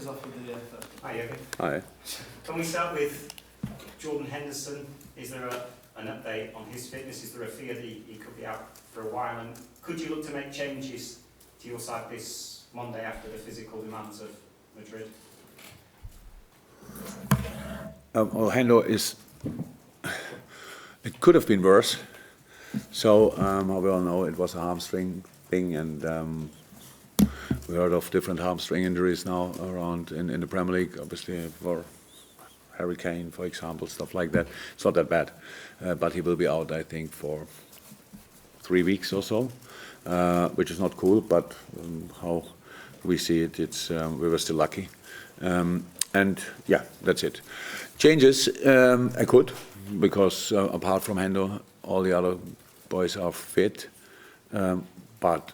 us off with the first. Hi, Jurgen. Hi. Can we start with Jordan Henderson? Is there an update on his fitness? Is there a fear that he could be out for a while? And could you look to make changes to your side this Monday after the physical demands of Madrid? Well, Hendo is. It could have been worse. So, we all know it was a hamstring thing, and we heard of different hamstring injuries now around in the Premier League, obviously, for Harry Kane, for example, stuff like that. It's not that bad, but he will be out, I think, for 3 weeks or so, which is not cool, but how we see it, we were still lucky. And yeah, that's it. Changes, I could, because apart from Hendo, all the other boys are fit. But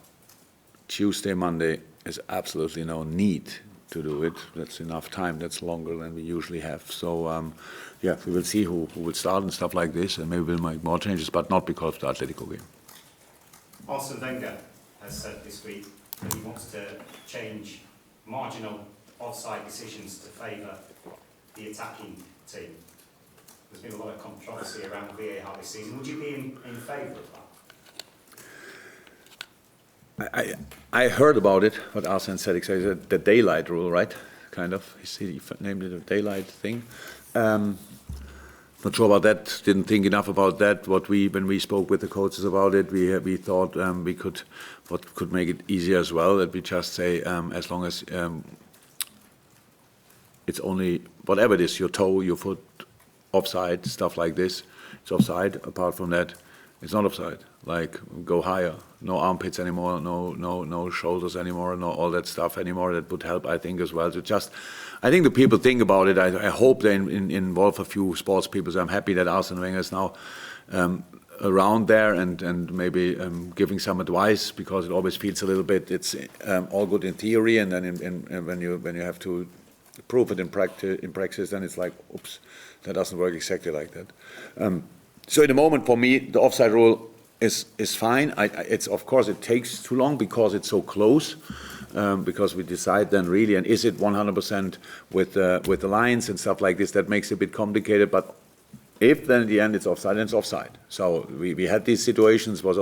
Tuesday, Monday is absolutely no need to do it. That's enough time. That's longer than we usually have. So yeah, we will see who will start and stuff like this, and maybe we'll make more changes, but not because of the Atletico game. Arsene Wenger has said this week that he wants to change marginal offside decisions to favour the attacking team. There's been a lot of controversy around VAR this season. Would you be in favour of that? I heard about it, what Arsene said, exactly, the daylight rule, right? Kind of. He named it a daylight thing. Not sure about that. Didn't think enough about that. When we spoke with the coaches about it, we thought what could make it easier as well, that we just say as long as it's only whatever it is, your toe, your foot, offside, stuff like this, it's offside. Apart from that, it's not offside. Like, go higher. No armpits anymore, no shoulders anymore, no all that stuff anymore. That would help, I think, as well. So I think the people think about it. I hope they involve a few sports people. So I'm happy that Arsene Wenger is now around there and maybe giving some advice, because it always feels a little bit, it's all good in theory, and then when you have to prove it in practice, then it's like, oops, that doesn't work exactly like that. So in the moment, for me, the offside rule is fine. It's, of course, it takes too long because it's so close, because we decide then really, and is it 100% with the lines and stuff like this, that makes it a bit complicated. But if then in the end it's offside, then it's offside. So we had these situations, it was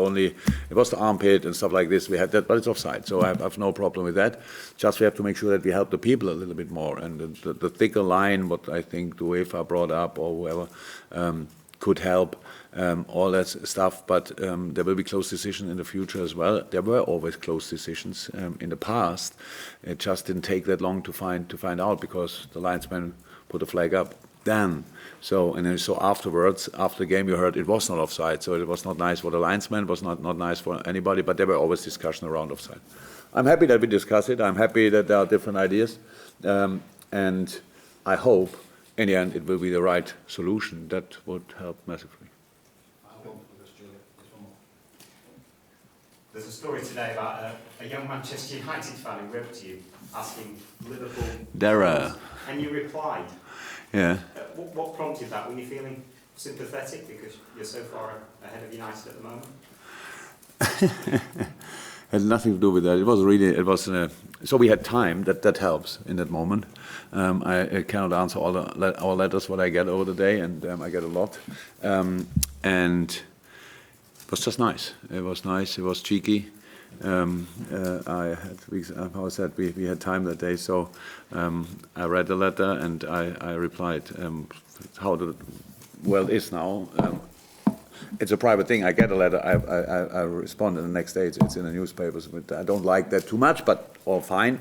the armpit and stuff like this, we had that, but it's offside. So I have no problem with that. Just we have to make sure that we help the people a little bit more. And the thicker line, what I think the UEFA brought up or whoever, could help, all that stuff. But there will be close decisions in the future as well. There were always close decisions in the past. It just didn't take that long to find out, because the linesman put a flag up then. So afterwards, after the game, you heard it was not offside. So it was not nice for the linesman, it was not nice for anybody, but there were always discussions around offside. I'm happy that we discuss it. I'm happy that there are different ideas. And I hope, in the end, it will be the right solution. That would help massively. There's a story today about a young Manchester United fan who wrote to you asking Liverpool... Dara. And you replied. Yeah. What prompted that? Were you feeling sympathetic because you're so far ahead of United at the moment? Had nothing to do with that. So we had time. That helps in that moment. I cannot answer all letters what I get over the day, and I get a lot. And it was just nice. It was nice. It was cheeky. We had time that day, so I read the letter and I replied how the world is now. It's a private thing. I get a letter, I respond, and the next day it's in the newspapers. But I don't like that too much, but all fine.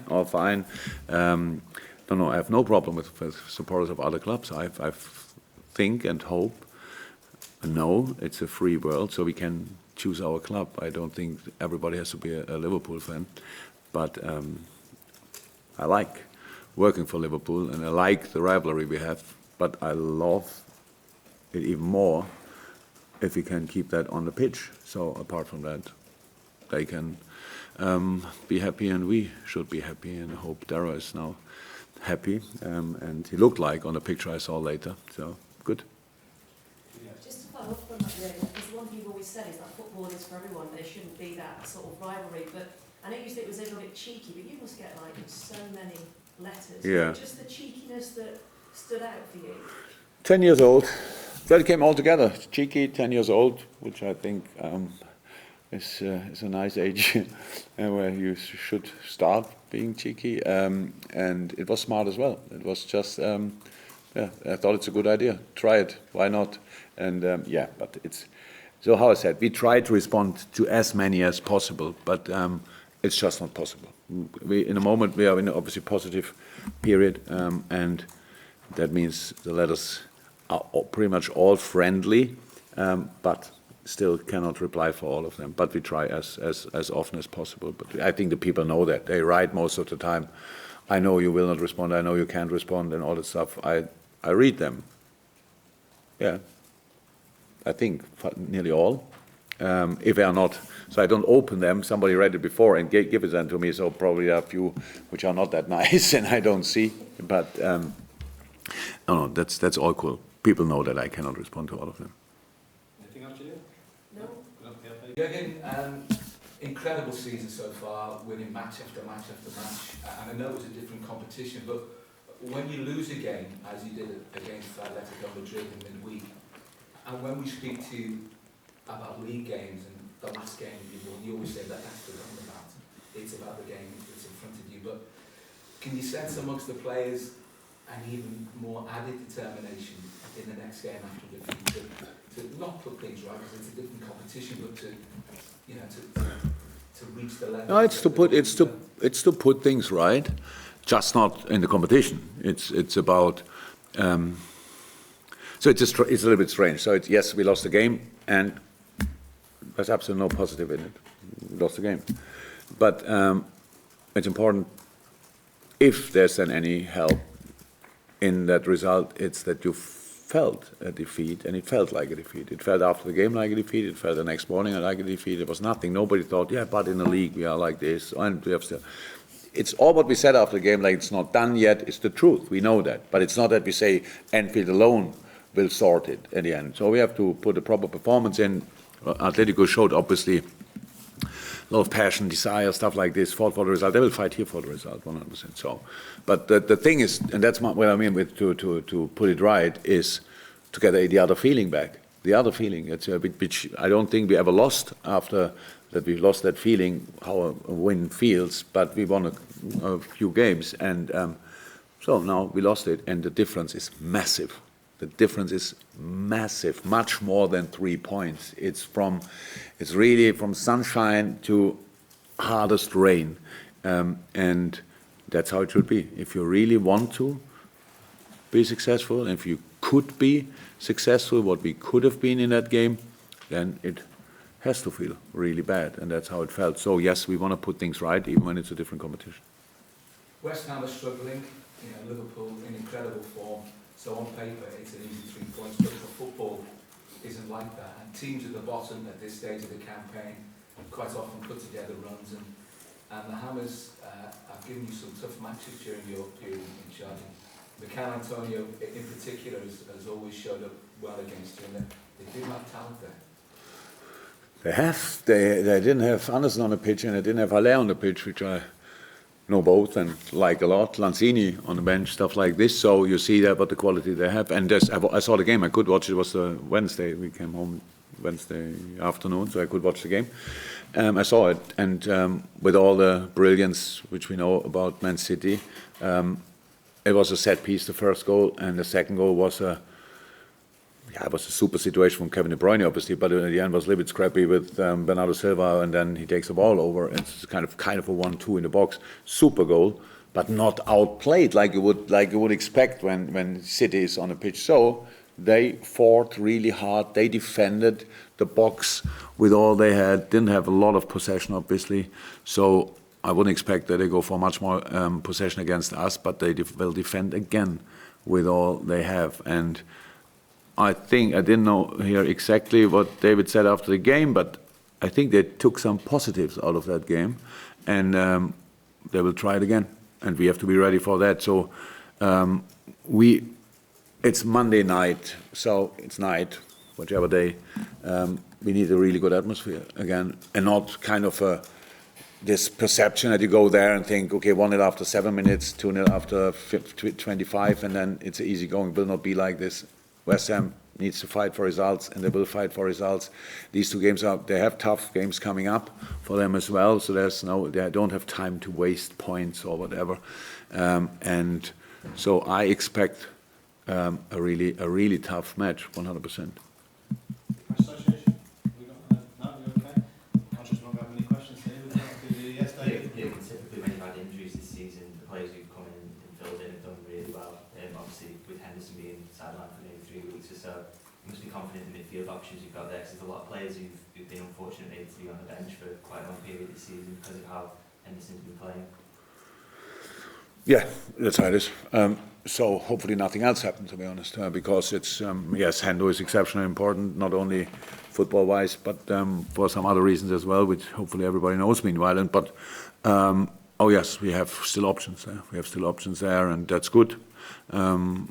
No, I have no problem with supporters of other clubs. I think and hope and know it's a free world, so we can choose our club. I don't think everybody has to be a Liverpool fan, but I like working for Liverpool and I like the rivalry we have, but I love it even more if we can keep that on the pitch. So apart from that, they can be happy and we should be happy, and I hope Dara is now happy, and he looked like on the picture I saw later, so good. Just to follow up on that, because one thing you've always said is that football is for everyone, there shouldn't be that sort of rivalry, but I know you said it was a little bit cheeky, but you must get like so many letters. Yeah. Was it just the cheekiness that stood out for you? 10 years old. That came all together. Cheeky, 10 years old, which I think is a nice age where you should start being cheeky. And it was smart as well. It was just, yeah, I thought it's a good idea. Try it. Why not? And yeah, but it's, so how I said, we try to respond to as many as possible, but it's just not possible. In a moment, we are in an obviously positive period, and that means the letters are pretty much all friendly, but still cannot reply for all of them. But we try as often as possible. But I think the people know that. They write most of the time, I know you will not respond, I know you can't respond, and all that stuff. I read them. Yeah, I think nearly all. If they are not, so I don't open them. Somebody read it before and give it then to me, so probably there are a few which are not that nice and I don't see. But no, that's all cool. People know that I cannot respond to all of them. Anything else, Julia? No. Jurgen, incredible season so far, winning match after match after match. And I know it was a different competition, but when you lose a game, as you did against Atletico Madrid in midweek, and when we speak to you about league games and the last game you won, you always say that that's forgotten about. It's about the game that's in front of you. But can you sense amongst the players an even more added determination in the next game after defeat to not put things right because it's a different competition, but to, you know, to reach the level? No, it's to put things right, just not in the competition. It's about. So it's a little bit strange. So yes, we lost the game, and there's absolutely no positive in it. We lost the game, but it's important. If there's then any help in that result, it's that you felt a defeat, and it felt like a defeat. It felt after the game like a defeat. It felt the next morning like a defeat. It was nothing. Nobody thought, yeah, but in the league we are like this, and we have still. It's all what we said after the game, like it's not done yet. It's the truth. We know that, but it's not that we say Anfield alone will sort it at the end. So we have to put a proper performance in. Atletico showed obviously a lot of passion, desire, stuff like this, fought for the result. They will fight here for the result, 100%. So, but the thing is, and that's what I mean with to put it right, is to get the other feeling back. The other feeling, it's a bit, which I don't think we ever lost after that. We lost that feeling, how a win feels, but we won a few games, and so now we lost it, and the difference is massive. The difference is massive, much more than 3 points. It's really from sunshine to hardest rain, and that's how it should be. If you really want to be successful, and if you could be successful, what we could have been in that game, then it has to feel really bad, and that's how it felt. So yes, we want to put things right, even when it's a different competition. West Ham are struggling. You know, Liverpool in incredible form. So on paper, it's an easy 3 points, but for football, isn't like that. And teams at the bottom at this stage of the campaign quite often put together runs, and the Hammers have given you some tough matches during your period in charge. Mikel Antonio, in particular, has always showed up well against you, and they do have talent there. They have. They didn't have Anderson on the pitch, and they didn't have Haller on the pitch, which I know both and like a lot. Lanzini on the bench, stuff like this. So you see that, what the quality they have. And I saw the game. I could watch it. It was Wednesday. We came home Wednesday afternoon, so I could watch the game. I saw it, and with all the brilliance which we know about Man City, it was a set piece, the first goal, and the second goal was it was a super situation from Kevin De Bruyne, obviously, but in the end was a little bit scrappy with Bernardo Silva, and then he takes the ball over. It's kind of a 1-2 in the box, super goal, but not outplayed like you would expect when City is on the pitch. So they fought really hard. They defended the box with all they had. Didn't have a lot of possession, obviously. So I wouldn't expect that they go for much more possession against us, but they will defend again with all they have. And I think, I didn't know here exactly what David said after the game, but I think they took some positives out of that game, and they will try it again, and we have to be ready for that. So it's Monday night, so it's night, whichever day. We need a really good atmosphere again, and not kind of a this perception that you go there and think, okay, 1-0 after 7 minutes, 2-0 after 25, and then it's easy going. It will not be like this. West Ham needs to fight for results, and they will fight for results. These two games they have tough games coming up for them as well, so they don't have time to waste points or whatever. And so I expect a really tough match, 100%. Association? We got, no, you okay? Conscious we won't have any questions here. We've got to do yes, David. Yeah, typically when you've had injuries this season, the players who've come in and filled in have done really well. Obviously, with Henderson being sidelined for maybe 3 weeks or so, you must be confident in the midfield options you've got there, because there's a lot of players who've been unfortunate maybe to be on the bench for quite a long period this season because of how Henderson's been playing. Yeah, that's how it is. So hopefully nothing else happens, to be honest, because it's, yes, Hendo is exceptionally important, not only football-wise, but for some other reasons as well, which hopefully everybody knows meanwhile. But, oh yes, we have still options there. We have still options there, and that's good. And,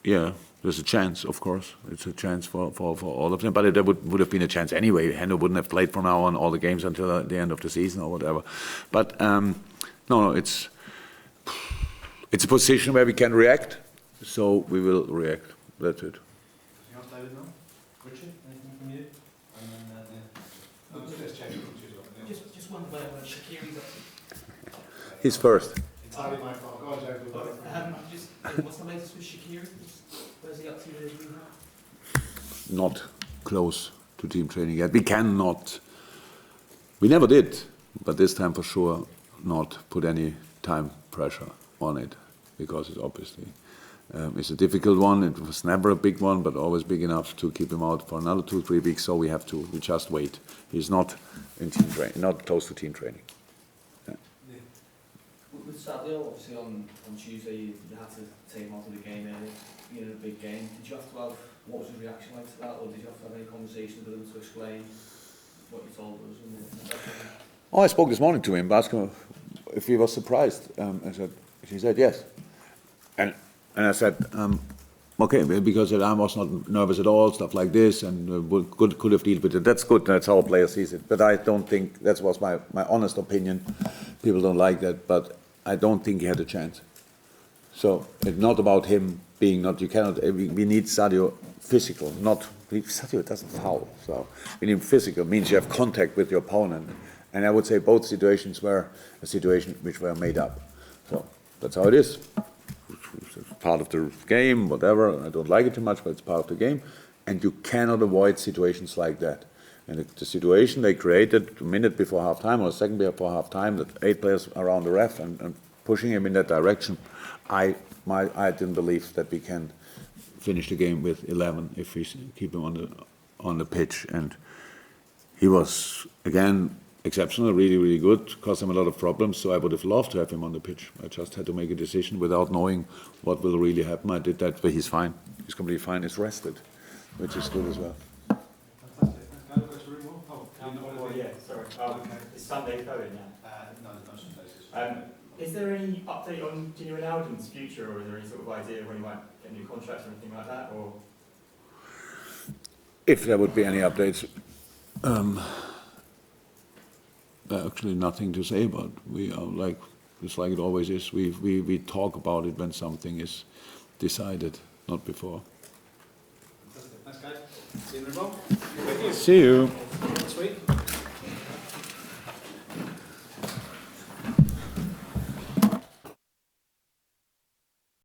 yeah, there's a chance, of course. It's a chance for all of them, but it would have been a chance anyway. Hendo wouldn't have played from now on all the games until the end of the season or whatever. But, no, it's a position where we can react, so we will react. That's it. Anything else, David? No? Richard, anything from you? And then, let's check Just one word on Shaqiri's up to. He's first. entirely my fault. Go on, David. Just, what's the latest with Shaqiri? Where's he up to with his rehab? Not close to team training yet. We never did, but this time for sure not put any time pressure on it, because it's obviously it's a difficult one. It was never a big one, but always big enough to keep him out for another 2-3 weeks. So we just wait. He's not in team training, not close to team training. Yeah. With Sadio, obviously on Tuesday you had to take him out of the game early, being a big game. Did you have to have, what was his reaction like to that, or did you have to have any conversation with him to explain what you told us? Oh, I spoke this morning to him, asked him if he was surprised. He said yes. And I said, okay, because I was not nervous at all, stuff like this, and could have dealt with it. That's good, that's how a player sees it. But I don't think, that was my honest opinion. People don't like that, but I don't think he had a chance. So it's not about him being not, you cannot, we need Sadio physical, not, Sadio doesn't foul. So we need physical, means you have contact with your opponent. And I would say both situations were a situation which were made up. So that's how it is. It's part of the game, whatever. I don't like it too much, but it's part of the game. And you cannot avoid situations like that. And the situation they created a minute before half-time or a second before half-time, that 8 players around the ref and pushing him in that direction, I didn't believe that we can finish the game with 11 if we keep him on the pitch. And he was, again, exceptional, really, really good, caused him a lot of problems, so I would have loved to have him on the pitch. I just had to make a decision without knowing what will really happen. I did that, but he's fine. He's completely fine. He's rested, which is good as well. Fantastic. Thanks, David. Go to room one. Oh, Yeah, sorry. It's Sunday going now. no Sundays. Is there any update on Gini Wijnaldum's future, or is there any sort of idea when he might get a new contract or anything like that? Or If there would be any updates, actually nothing to say about. We are just like it always is. We talk about it when something is decided, not before. Fantastic. Thanks, guys. See you in the room. See you.